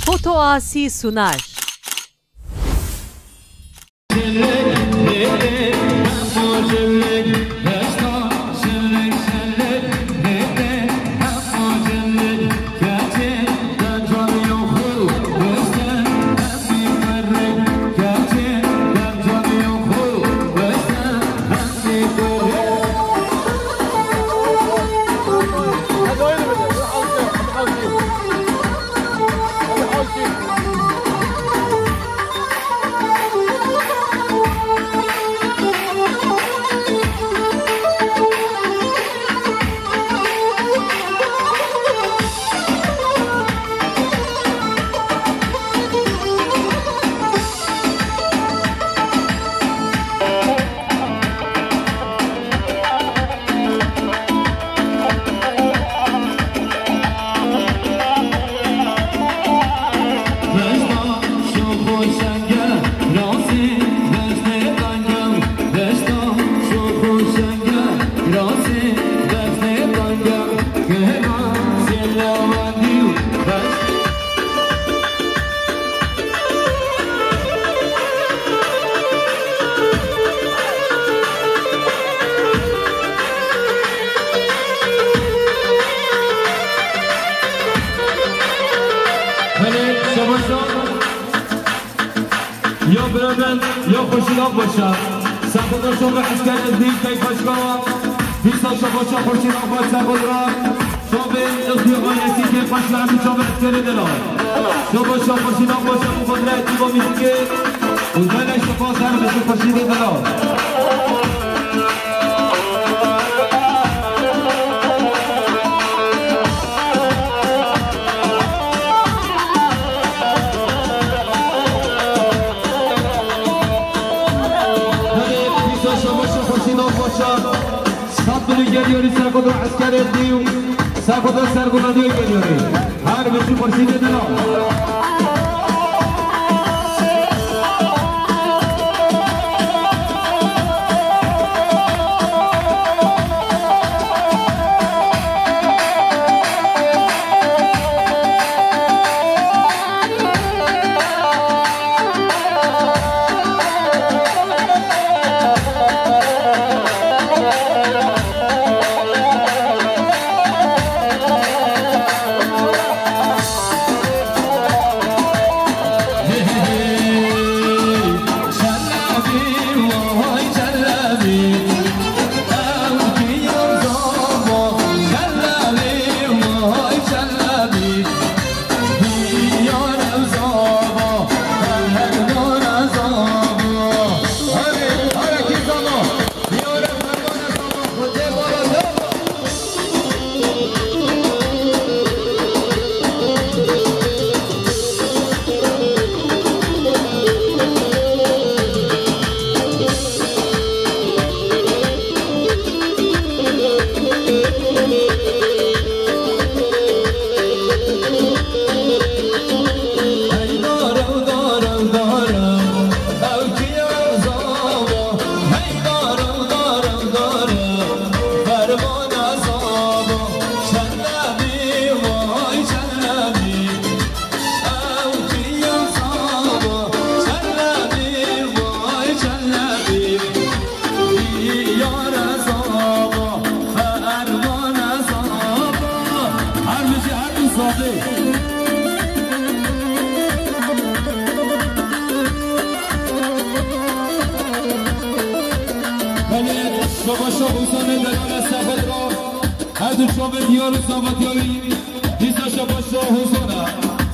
Foto Asi sunar. یا برادن یا خوشیدان باشم سخودان شما حسکر از دیم که پشکا دیستا شما شما خوشیدان باش سخود را شما به اختیاقای نسی که پشکا همی شما حسکر دلار شما شما خوشیدان باشم و خود رایتی با میدی که اون دلش شما سر بشه خوشید دلار گلیاری سرکوت را عسکر دیو سرکوت را سرگومندی گلیاری هر بچی پرسیده دلا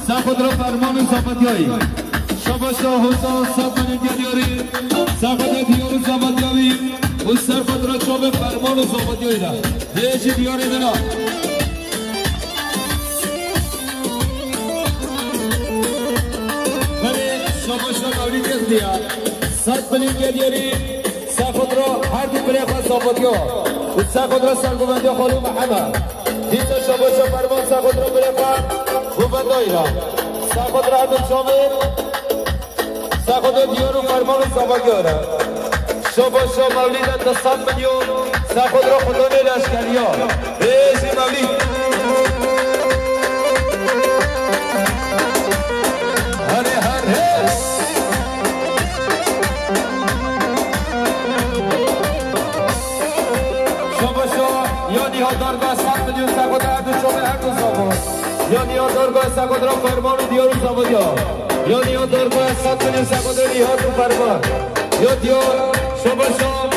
سخود را فرمان صفتیایی شما شاه حسان سخود گلیاری سخود دیار صفتیایی و سخود را چوب فرمان صفتیایی را دیشی دیاری دنا ولی شما شاه مولید اختیار سخود گلیاری سخود را هر دی بریخ صفتیایی و سخود را سرگومندی خالو محمد دیتا شما شاه فرمان سخود را بریخ گوبندایی را سخود را هردون شامل سخود دیارو فرمان سابقی را شما شما مولیدت تا 100 میلیون سخود را خودان لشکری ها ریزی مولید یا نیاز دارگاه سقادران فرمان و دیار و زبادیا یا نیاز دارگاه سقادران سقادران نیاز و فرمان یا دیار شما شام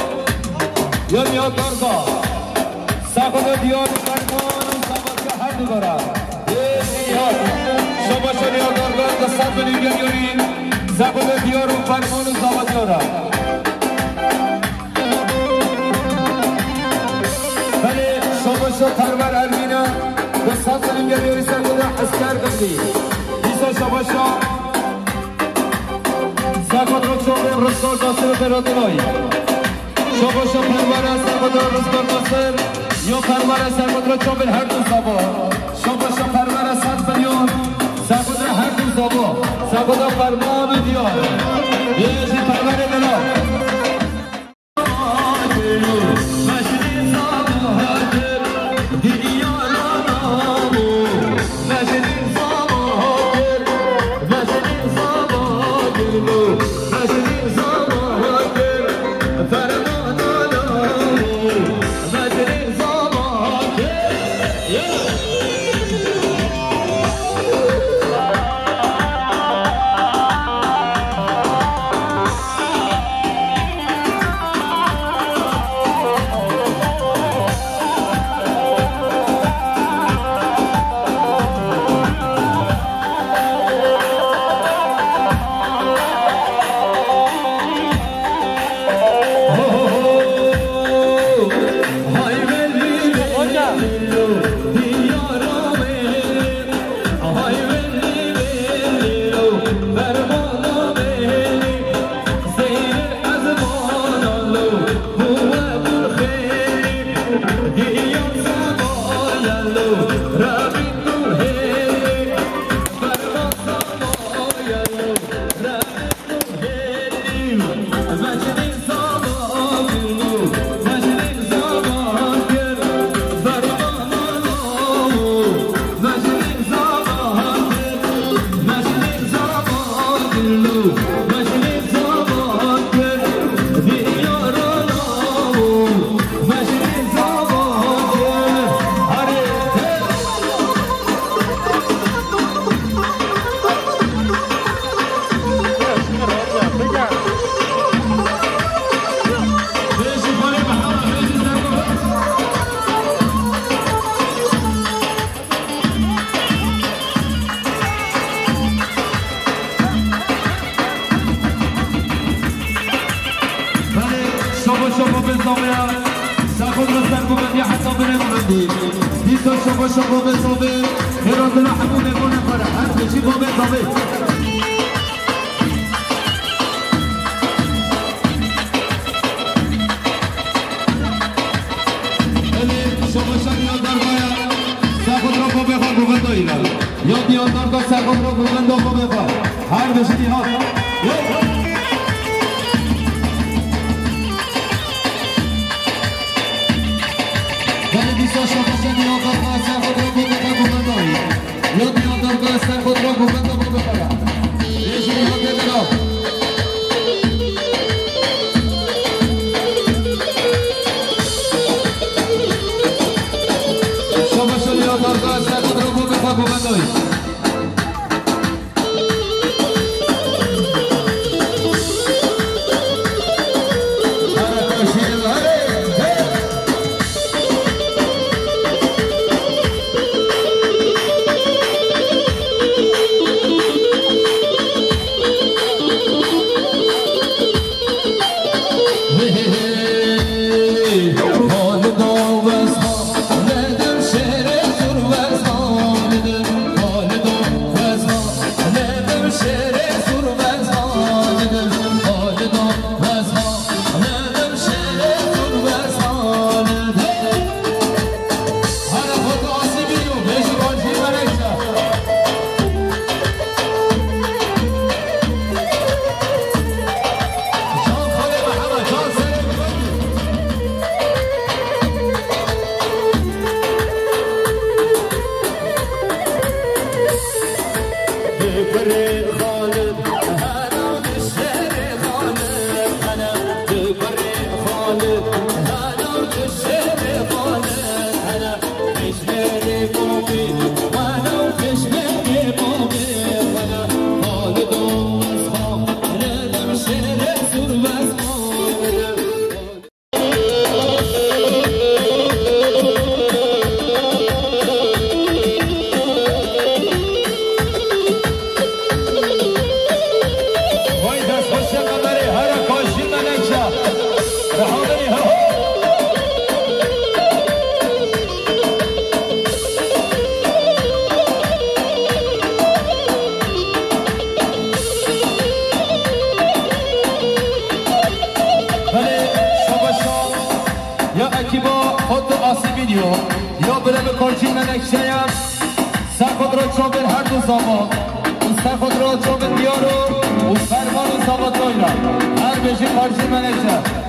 یا نیاز دارگاه سقادران دیار و فرمان و زبادیا هر دوباره نیاز شما شام نیاز دارگاه دستت به نیگر یاریم سقادران دیار و فرمان و زبادیا را ولی شما شام پرور ارمینا دستت به نیگر یاری سقادران اسکر کردی دیسا شما شام سقادران چون رسکار داسته برادرای شما شام پرور سقادران رسکار داسته یا پرور سقادران چون هر دو زبا شما شام پرور سقادران بیان سقادران هر دو زبا سقادران فرمان دیار یه پرور بلا Ana, خورچی منکشه هم سر خود را چوبن هر دو زمان سر خود را چوبن دیارو و فرمان و ثابت را هر بشی خورچی منکشه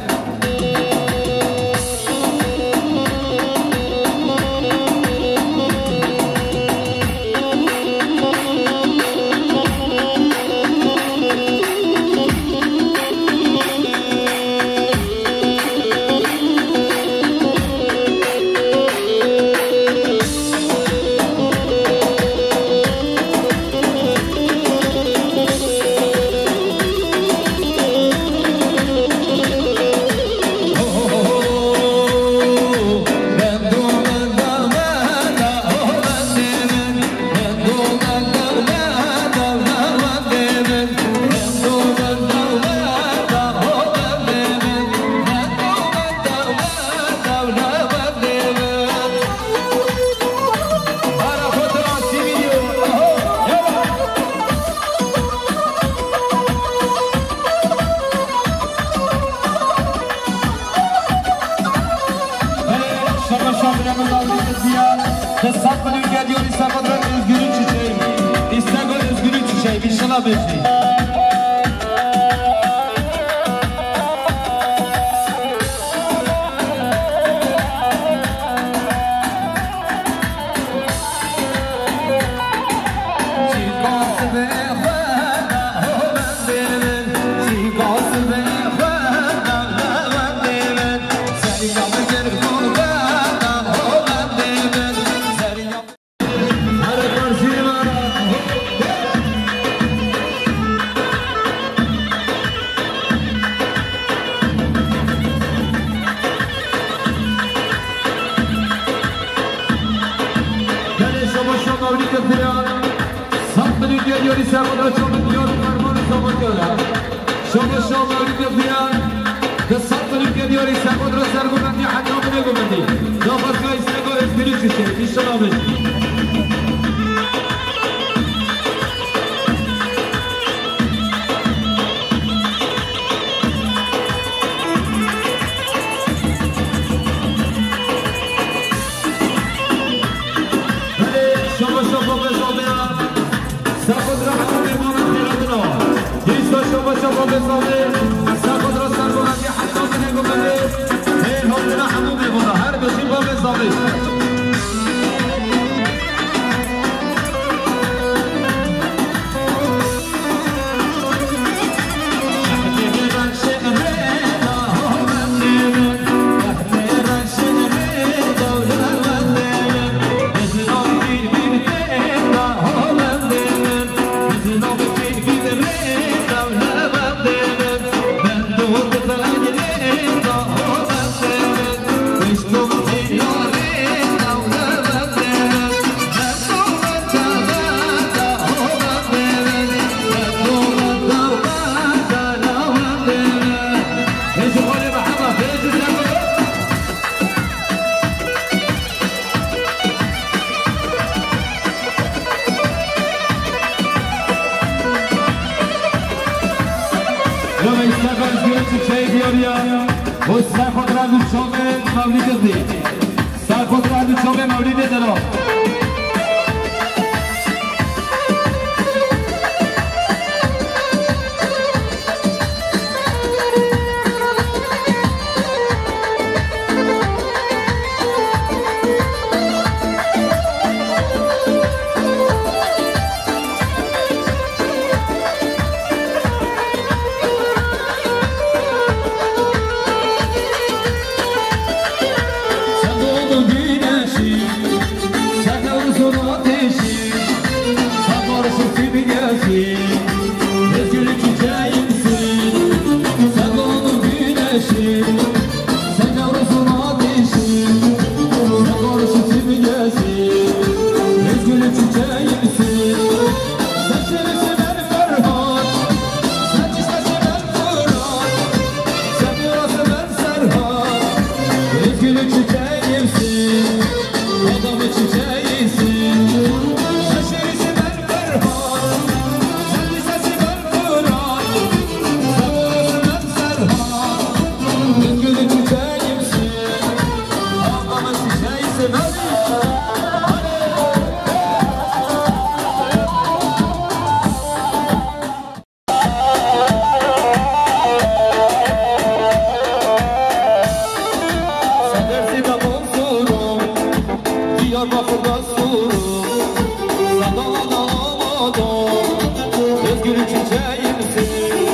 özgürlük çiçeğimsin.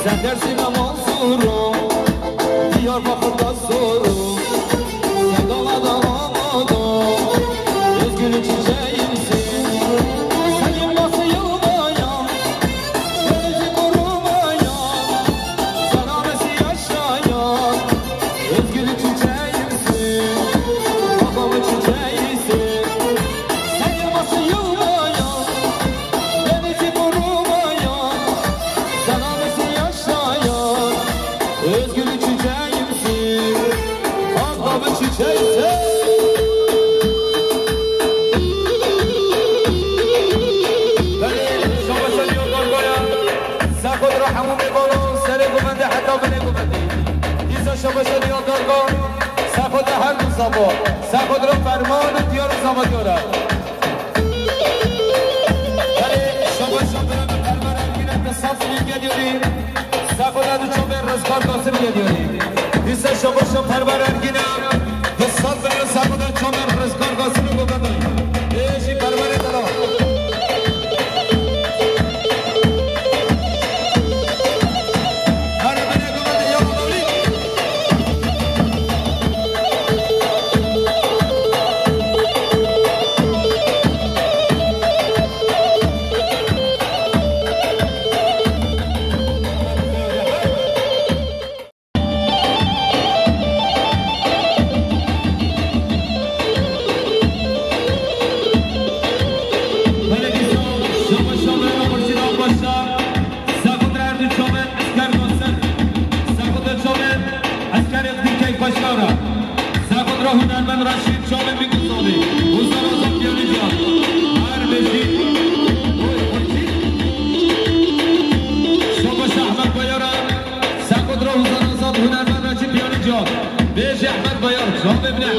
Sen dersin ama sorum, Diyarbakır'da sorum. Sen dağlardan anladım, özgürlük çiçeğimsin. Sen yılması yılmayan, geleceği korumayan, selamesi yaşayan, özgürlük çiçeğimsin. Babamın çiçeğisin. Sen yılması yılmayan, geleceği korumayan, selamesi yaşayan, özgürlük çiçeğimsin. Babamın çiçeğisin. خود را همون میکنم سر گومنده حتی بله گومنده دیزا شما شدی آدارگاه سر خود هر دو زبا سر خود را فرمان دیار زبا دیارد ولی شما برم فرمان میرم به صف میگه دیاری سر خود دو چوبه رزگار داسته میگه دیاری دیزا شما فرمان ارگینم به صف برم سر خود چوبه رزگار داسته میگه دیاری ایشی فرمان دارم هنرمند رشید شامل میگذاری حسین آزاد بیانی جان هر بشید شباش احمد بایارم سقود را حسین آزاد هنرمند رشید بیانی جان بیش احمد بایار جان ببینه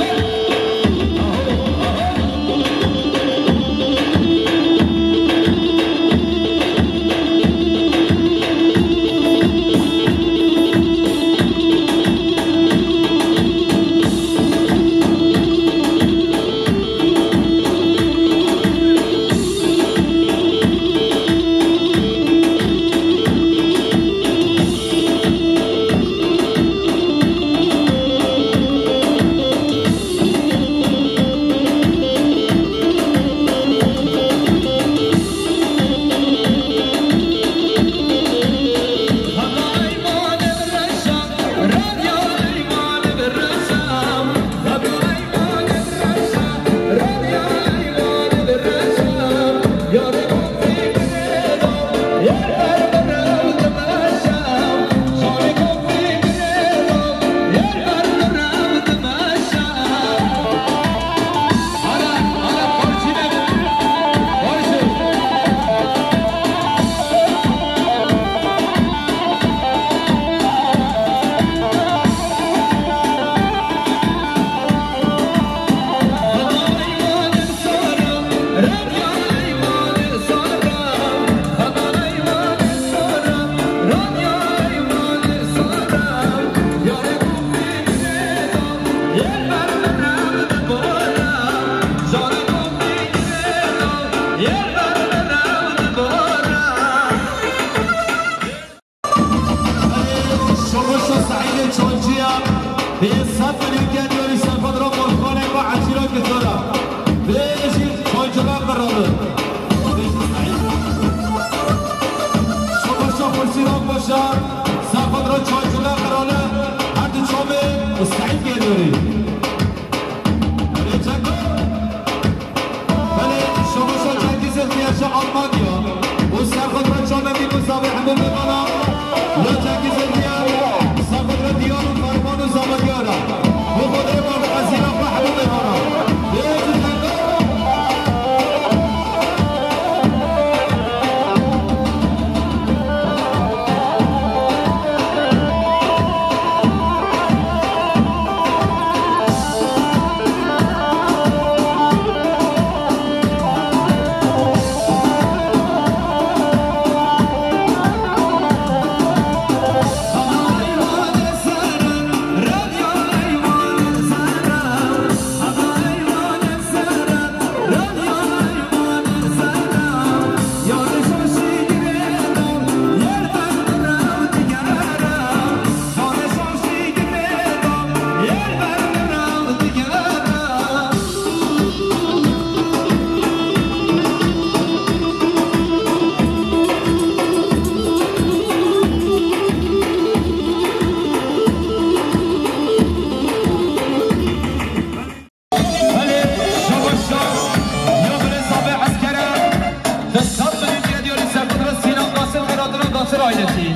ailesi.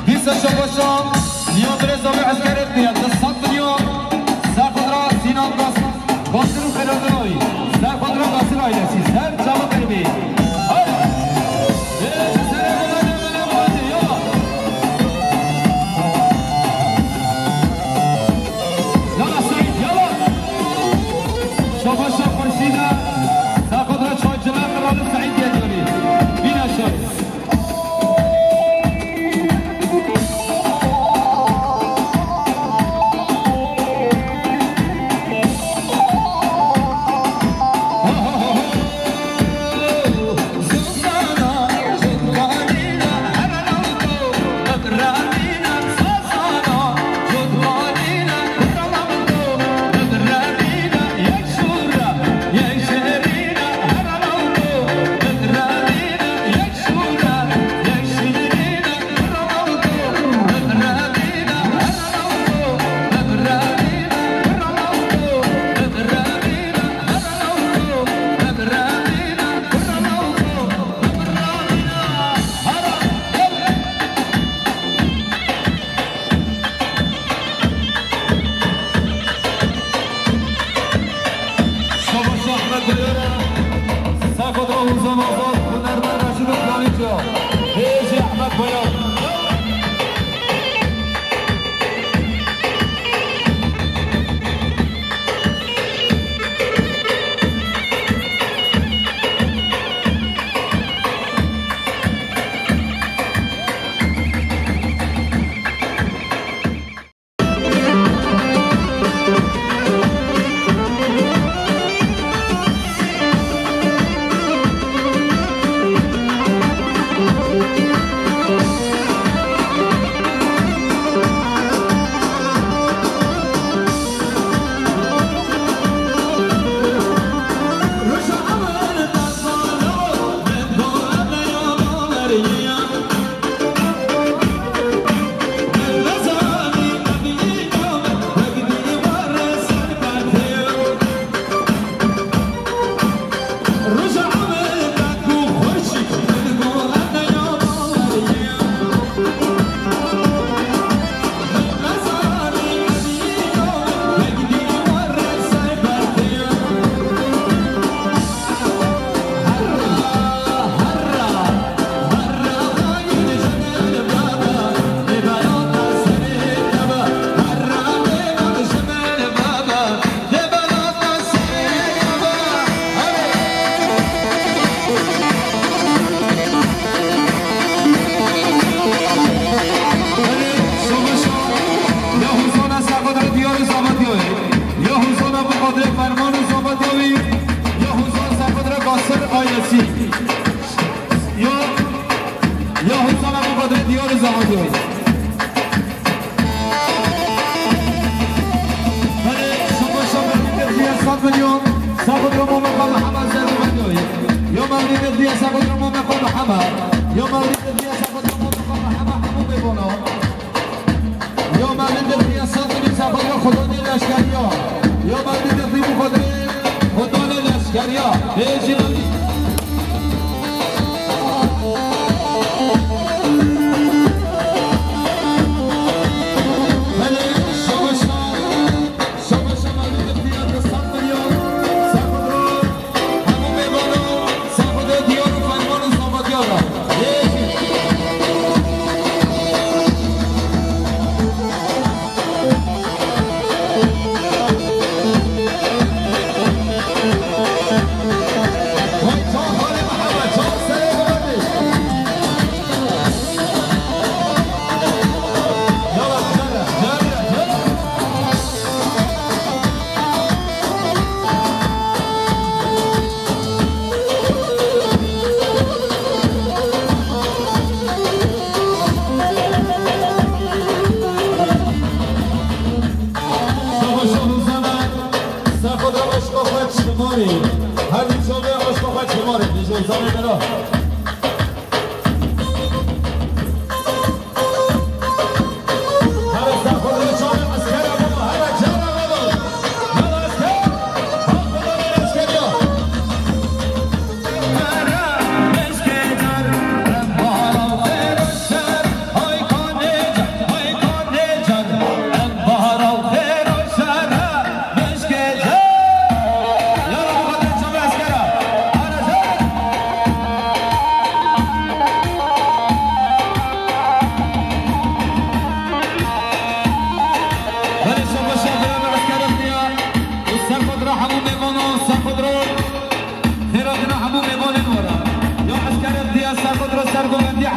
Disa Şabaşa, Nihan Brezami Askeret Niyat, 100 milyon. Serkondra Sinan Gasır Feraganoy, Serkondra Gasır ailesi. Ser Çabuk Erbi. Şabaşa Kurşida, Serkondra Çaycılar Kralı Said Yedori. Bina Şahis.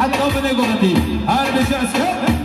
حتی بنگوندی هر بشه از کن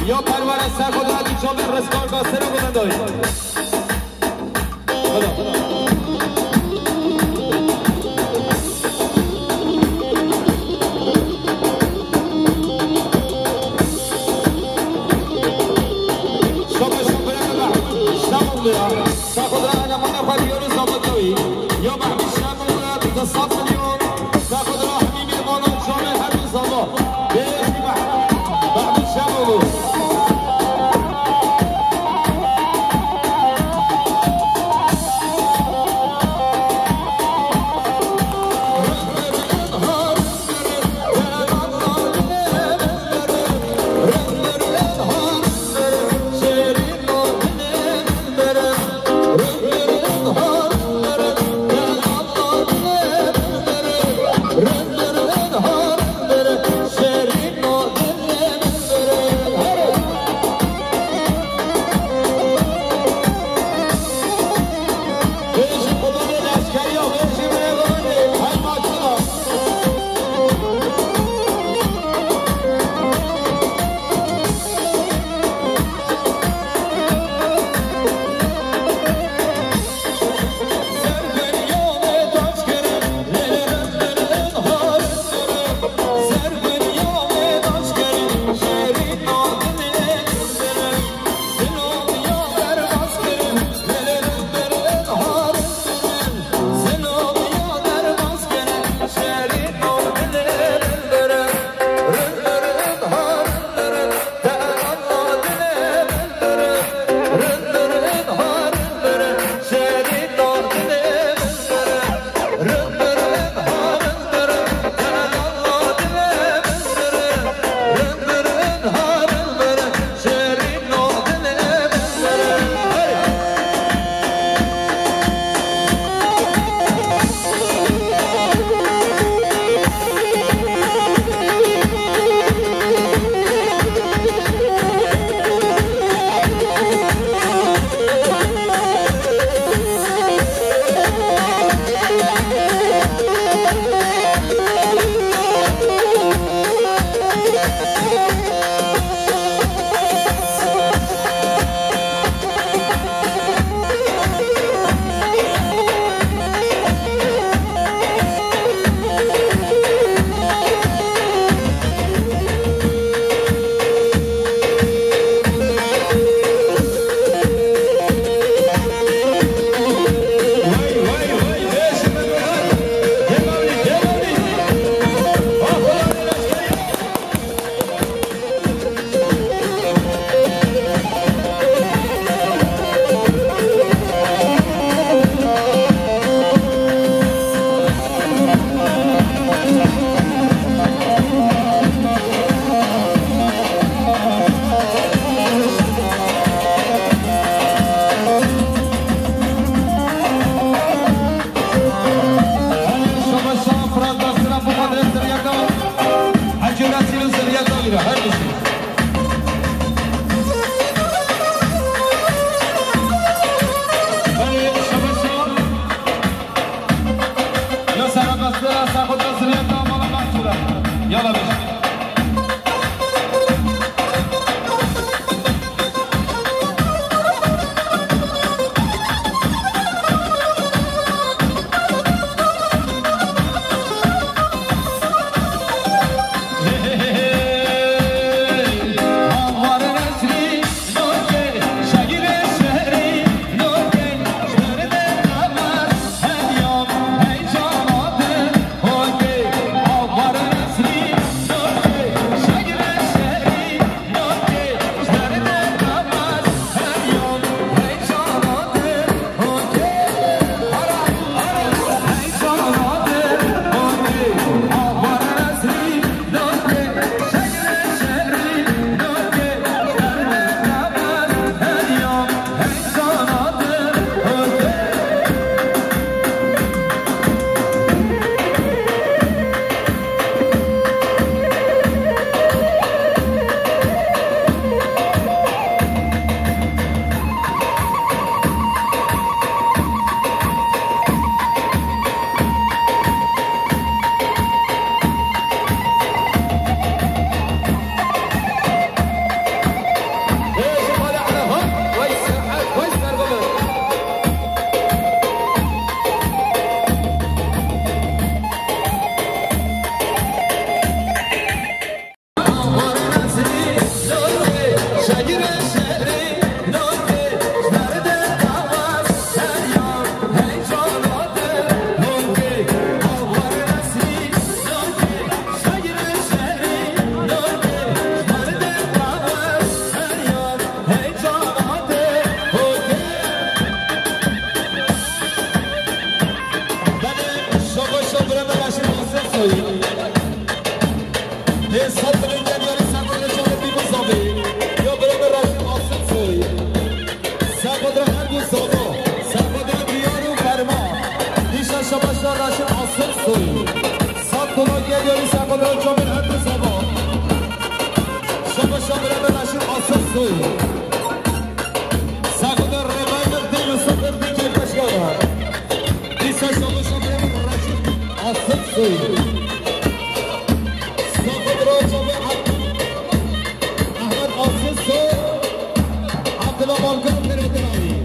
یا پرورش سرخدراتی چامر رسکار گاسته رو گمندایی سرخدرا نمانه خواهیار زامدوی یا محمد شمال تصاف میلیون سرخدرا همین میمانان شامل هر روز زاما بیشی محمد شمال ساخدر شامل هر دو سابا شما شامل به نشید آسف سوی ساخدر روایت دیگه ساخدر دیگه کشگاه دیسا شما شامل به نشید آسف سوی ساخدر شامل احمد آسف سوی عبدالله مالکان میردنایی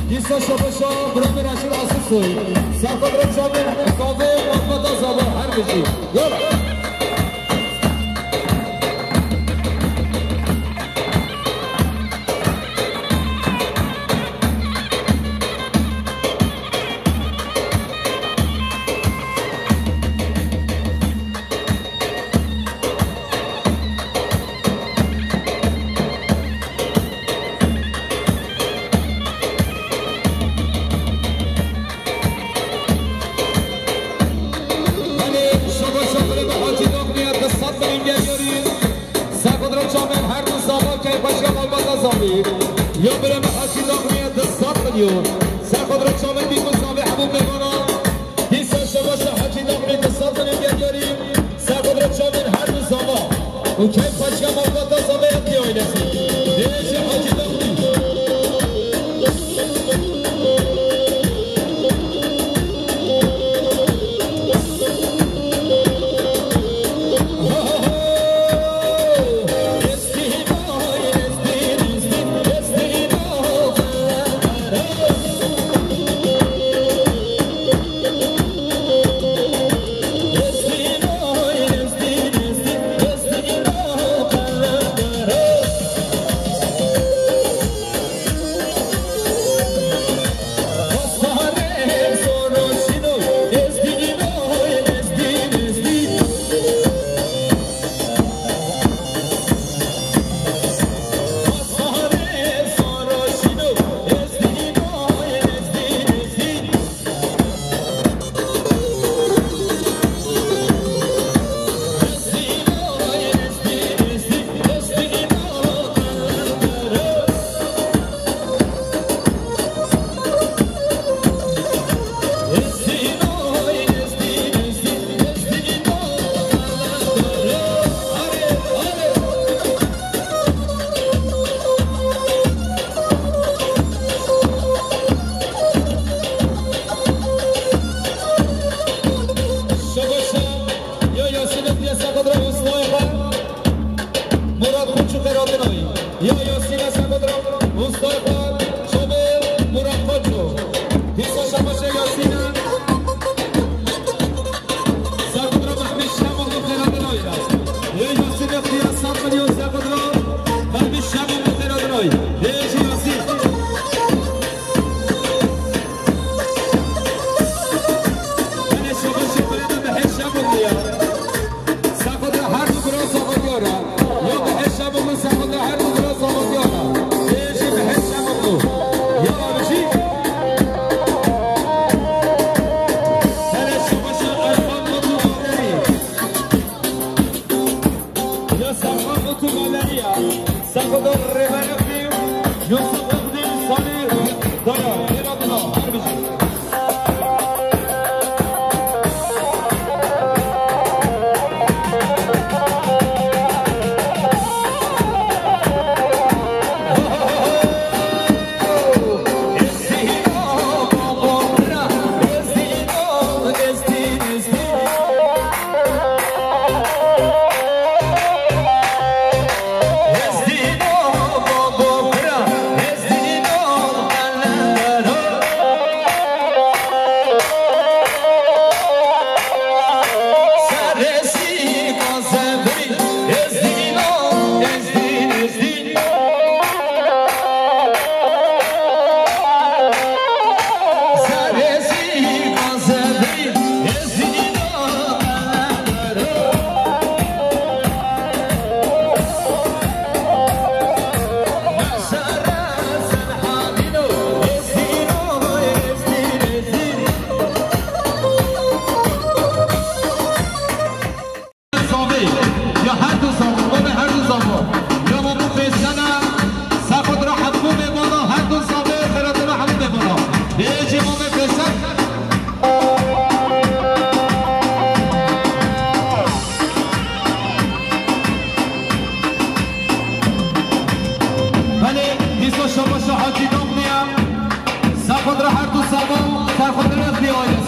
دیسا شما شامل به نشید آسف سوی ساخدر شامل کافه محمد آزابا هر بشی یالا یا برم حاجی داغمیت دستات میلیون سرخود را چامل بی مصابه حبوب بگانا دیسا شباش حاجی داغمیت دستات میلیون گریم سرخود را چامل هر مصابه و که پشکم آقا دستابه اتیای نسی دیش حاجی داغمیت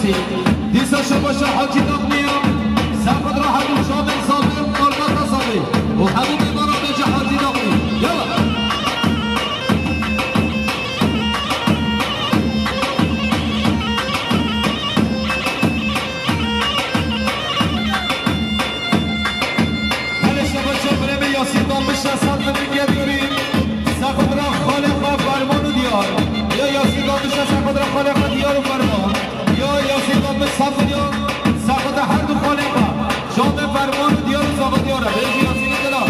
رسی دیسا شما شاحاکی داغنیا سفت را همون شام انصافی مارکات رسالی و همون بیمارا به جهازی داغنی یلا هل شما چه به یاسین دام بشه سال بگیه دیوری سفت را خالق و فرمان و دیار یا یاسین دام بشه سفت را خالق و دیار و فرمان یا یاسین دام سفت یا سفت هر دو خالق و شام فرمان و دیار و زاغ دیاره به یاسین دلال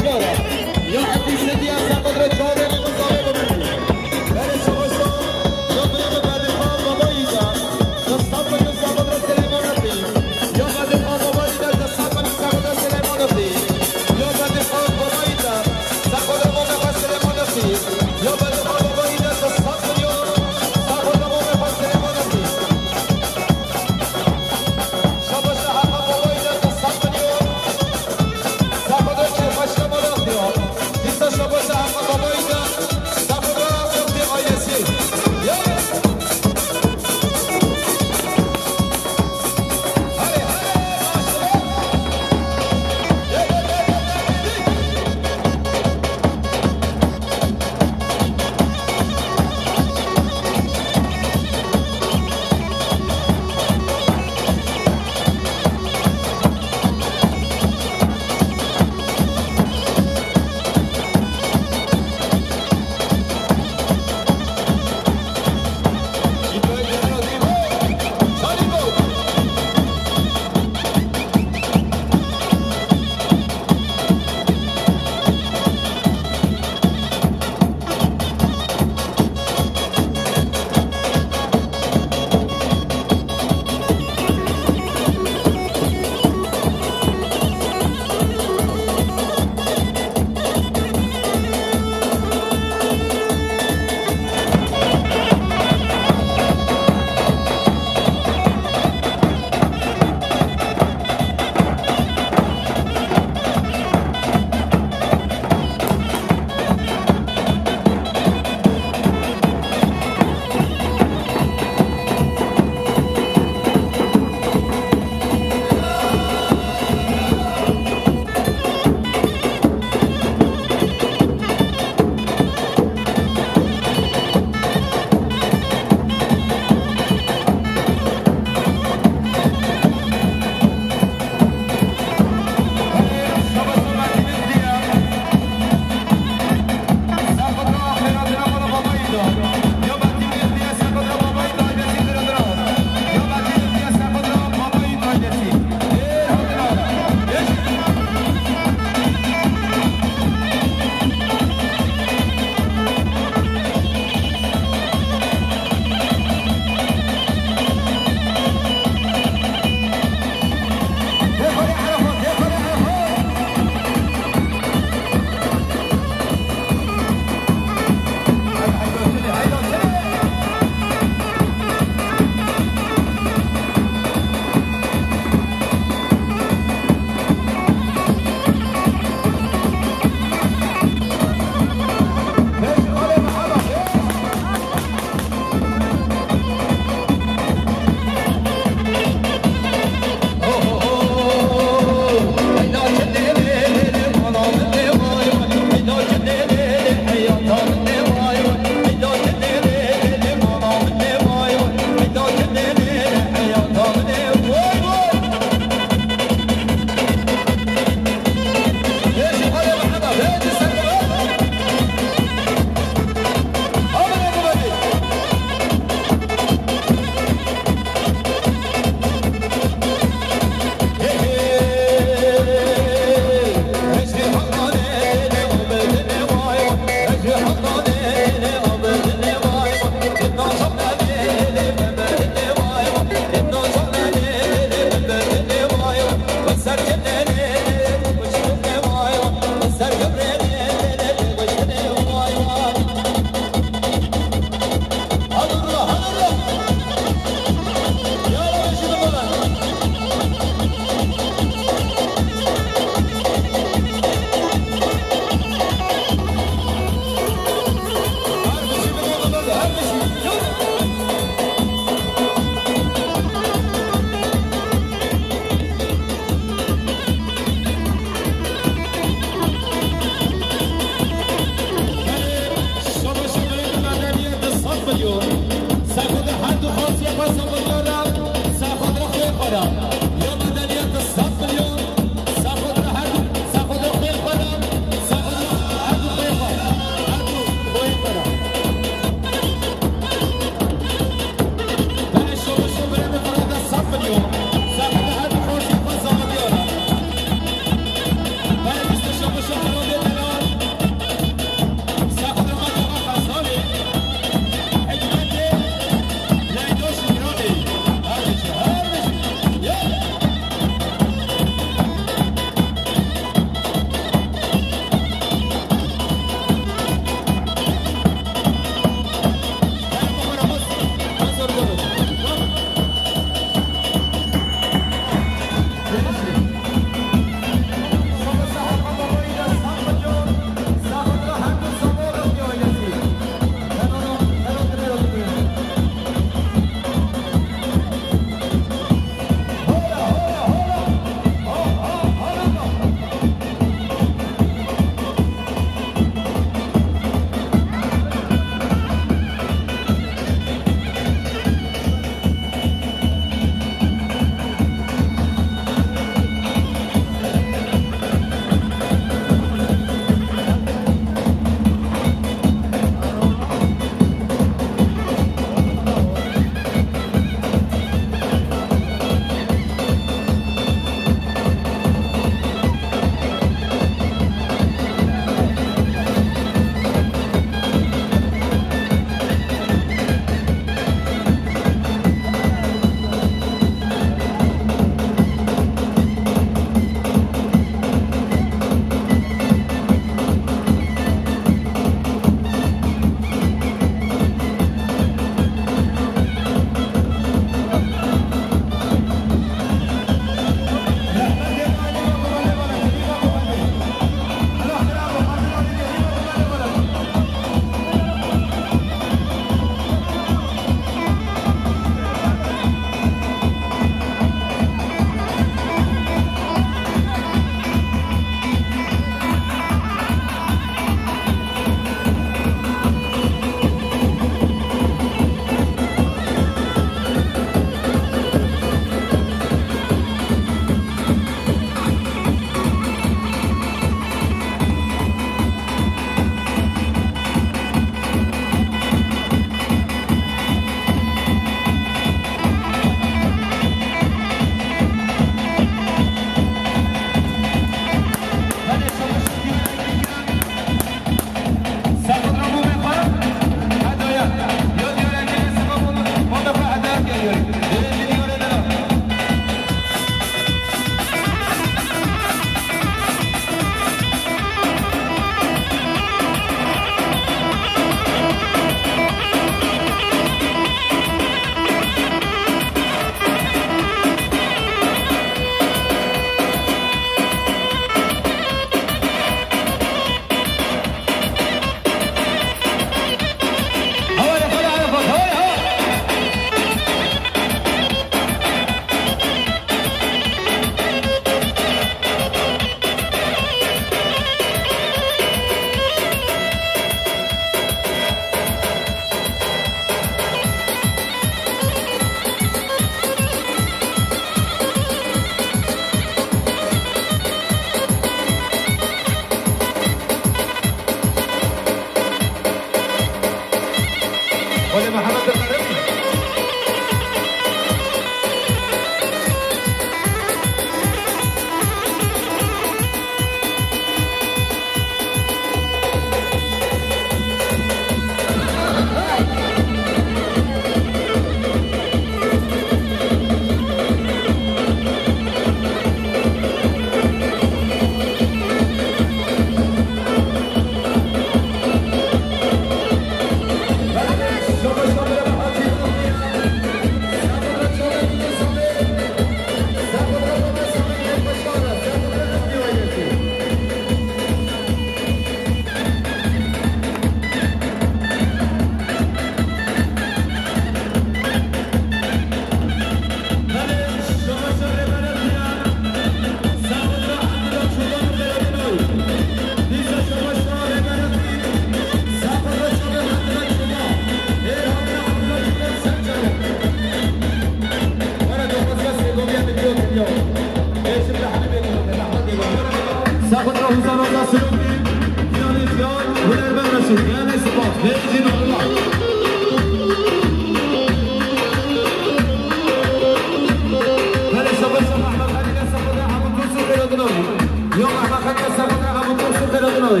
نوی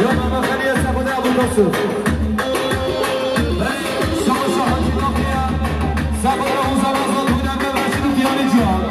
یا ماما خلیه سخود ابو قاسم شما شاهدی ناخیه سخود را اون زمان بودن به رشید و دیانی جوان